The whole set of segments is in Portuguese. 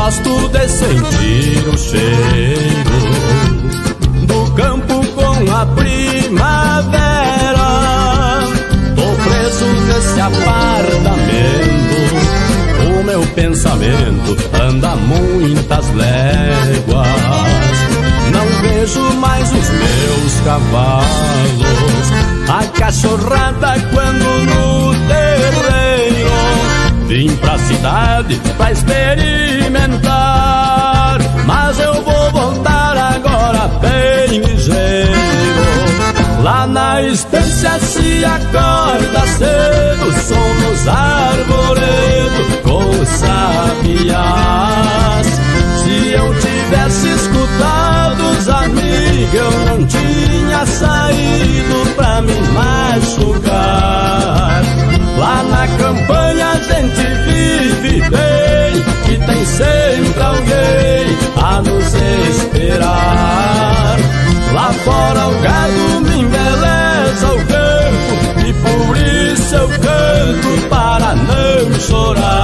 Gosto de sentir o cheiro do campo com a primavera. Tô preso nesse apartamento, o meu pensamento anda muitas léguas. Não vejo mais os meus cavalos, a cachorrada quando no terreiro. Vim pra cidade pra experimentar, mas eu vou voltar agora bem ligeiro. Lá na estância se acorda cedo, som dos arvoredos com os sabiás. Se eu tivesse escutado os amigos, eu não tinha saído pra me machucar. Lá na campanha a gente vive bem, e tem sempre alguém a nos esperar. Lá fora o gado me embeleza o campo, e por isso eu canto para não chorar.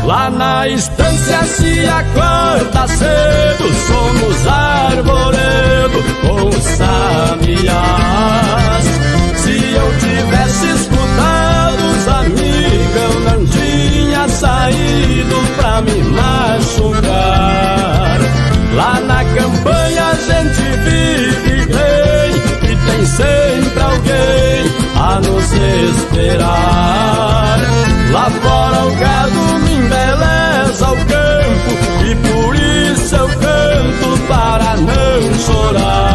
Lá na estância se acorda cedo, somos arvoredo com os sabiás. Se eu tivesse escutado os amigos, eu não tinha saído pra me machucar. Lá na campanha a gente vive bem, e tem sempre alguém a nos esperar. Lá fora o gado me embeleza o campo, e por isso eu canto para não chorar.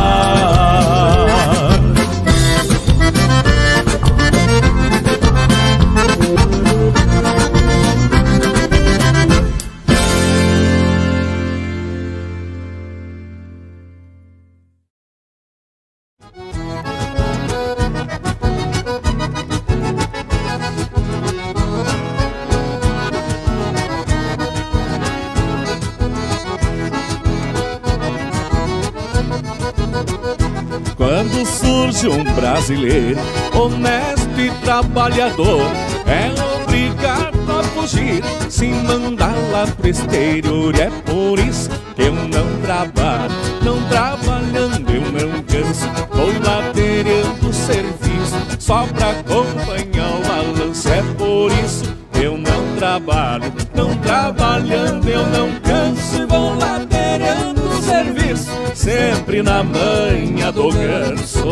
Quando surge um brasileiro honesto e trabalhador, é obrigado a fugir, se mandar lá pro exterior. É por isso que eu não trabalho, não trabalhando eu não canso, vou lá terendo serviço só pra acompanhar o balanço. É por isso que eu não trabalho, não trabalhando eu não canso, vou lá terendo serviço sempre na manha do ganso.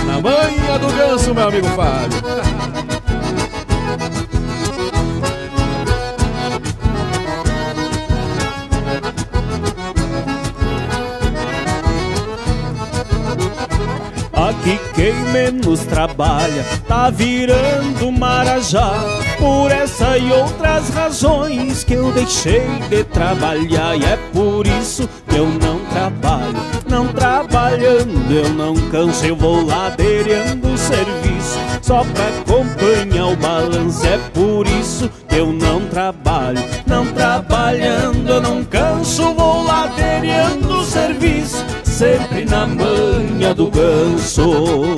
Na manha do ganso, meu amigo Fábio. Aqui quem menos trabalha tá virando marajá. Por essa e outras razões que eu deixei de trabalhar, e é por isso que eu não trabalho, não trabalhando eu não canso, eu vou ladeirando o serviço só pra acompanhar o balanço. É por isso que eu não trabalho, não trabalhando eu não canso, vou ladeirando o serviço sempre na manha do ganso.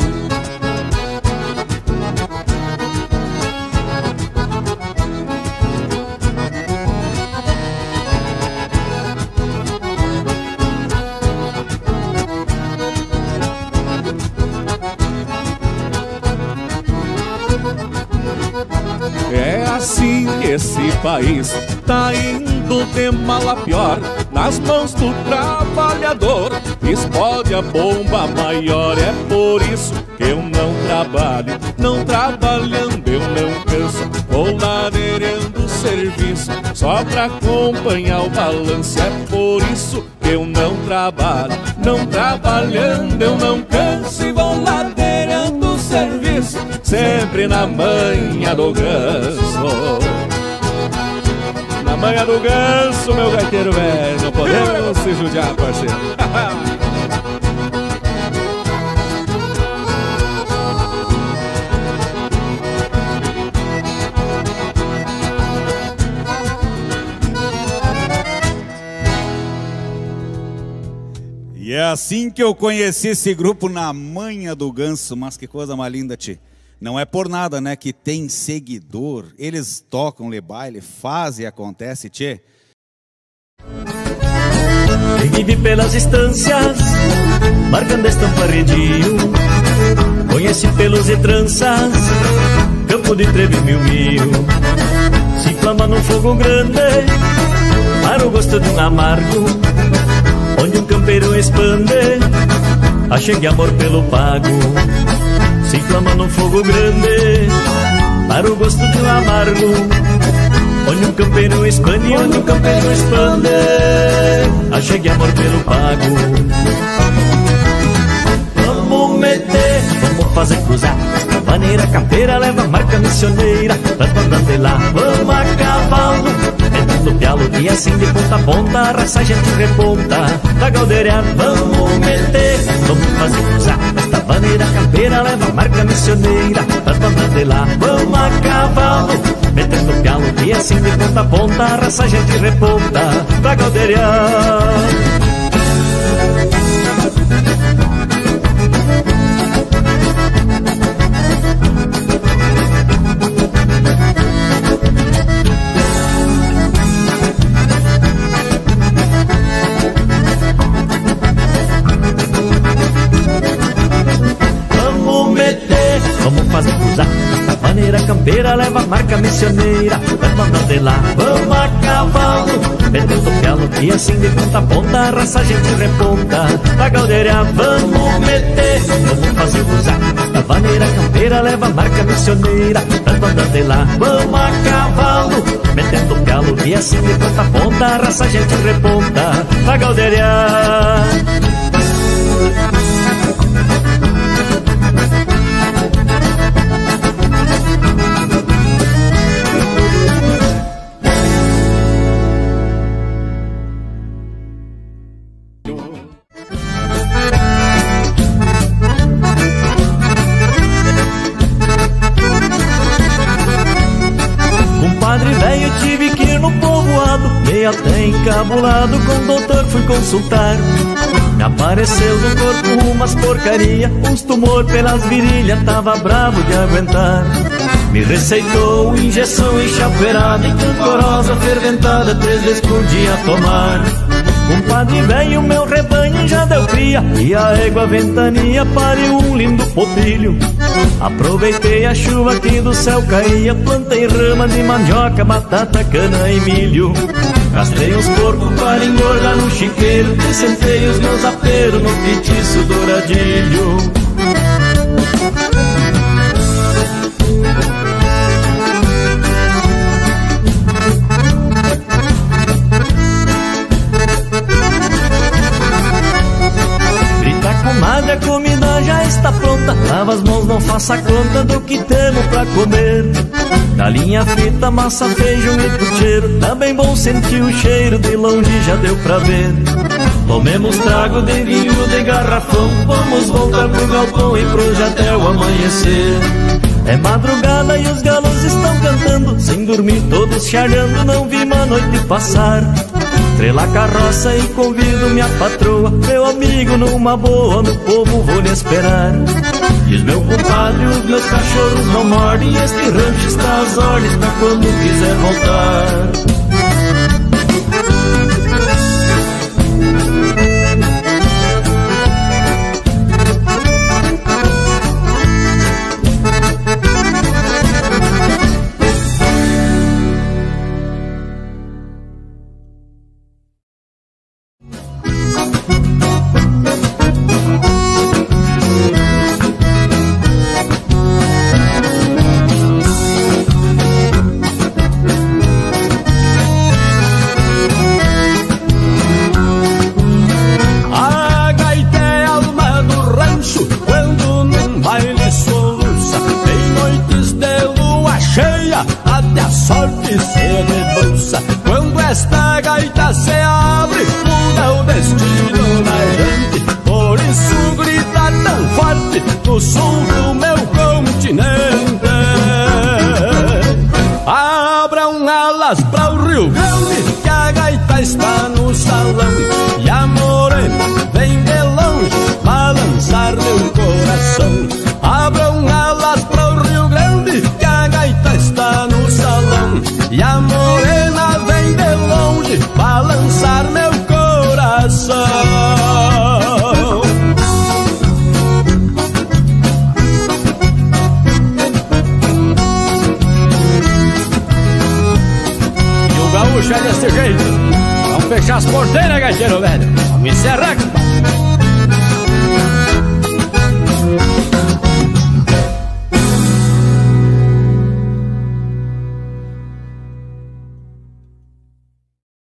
É assim que esse país tá indo de mal a pior, nas mãos do trabalhador explode a bomba maior. É por isso que eu não trabalho, não trabalhando eu não canso, vou ladeirando o serviço só pra acompanhar o balanço. É por isso que eu não trabalho, não trabalhando eu não canso, e vou ladeirando o serviço sempre na manha do ganso. Na manha do ganso, meu gaiteiro velho, não podemos se judiar, parceiro. E é assim que eu conheci esse grupo na manha do ganso. Mas que coisa mais linda, tchê. Não é por nada, né, que tem seguidor. Eles tocam, lê baile, fazem e acontece, tchê. Quem vive pelas estâncias, marcando estampa redinho, conhece pelos e tranças, campo de trevo e mil. Se inflama num fogo grande, para o gosto de um amargo, onde um campeiro expande, achegue amor pelo pago. Se inflama num fogo grande, para o gosto de um amargo, onde um campeiro expande, onde um campeiro expande, achegue amor pelo pago. Vamos meter, vamos fazer cruzar, maneira campeira leva marca missioneira, levando de lá, vamos a cavalo, metendo pialo e assim de ponta a ponta, a raça a gente reponta, pra galdeirar, vamos meter, vamos fazer cruzar, esta maneira campeira leva marca missioneira, levando de lá, vamos a cavalo, metendo pialo e assim de ponta a ponta, a raça a gente reponta, pra galdeirar. Vamos fazer cruzar, esta maneira campeira leva marca missioneira, levando de lá, vamos a cavalo, metendo pialo e assim de ponta a ponta, a raça a gente reponta, pra galdeirar, vamos meter, vamos fazer cruzar, esta maneira campeira leva marca missioneira, levando de lá, vamos a cavalo, metendo pialo e assim de ponta a ponta, a raça a gente reponta, pra galdeirar. Até encabulado com o doutor fui consultar. Me apareceu no corpo umas porcaria, uns tumor pelas virilhas, tava bravo de aguentar. Me receitou injeção enxaperada e cancorosa ferventada, 3 vezes por dia tomar. Compadre velho, meu rebanho já deu cria e a égua ventania pariu um lindo potilho. Aproveitei a chuva que do céu caía, plantei rama de mandioca, batata, cana e milho. Castrei uns porcos para engordar no chiqueiro e sentei os meus aperos no petiço douradilho. Comadre, a comida já está pronta, lava as mãos, não faça conta do que temos pra comer. Galinha frita, massa, feijão e pucheiro, tá bem bom sentir o cheiro, de longe já deu pra ver. Tomemos trago de vinho de garrafão, vamos voltar pro galpão e pro até o amanhecer. É madrugada e os galos estão cantando, sem dormir todos charlando, não vi uma noite passar. Estrela a carroça e convido minha patroa, meu amigo numa boa, no povo vou lhe esperar. Diz meu compadre, os meus cachorros não mordem, este rancho está às ordens pra quando quiser voltar. fecha as porteiras, gaiteiro velho. Vamos encerrar,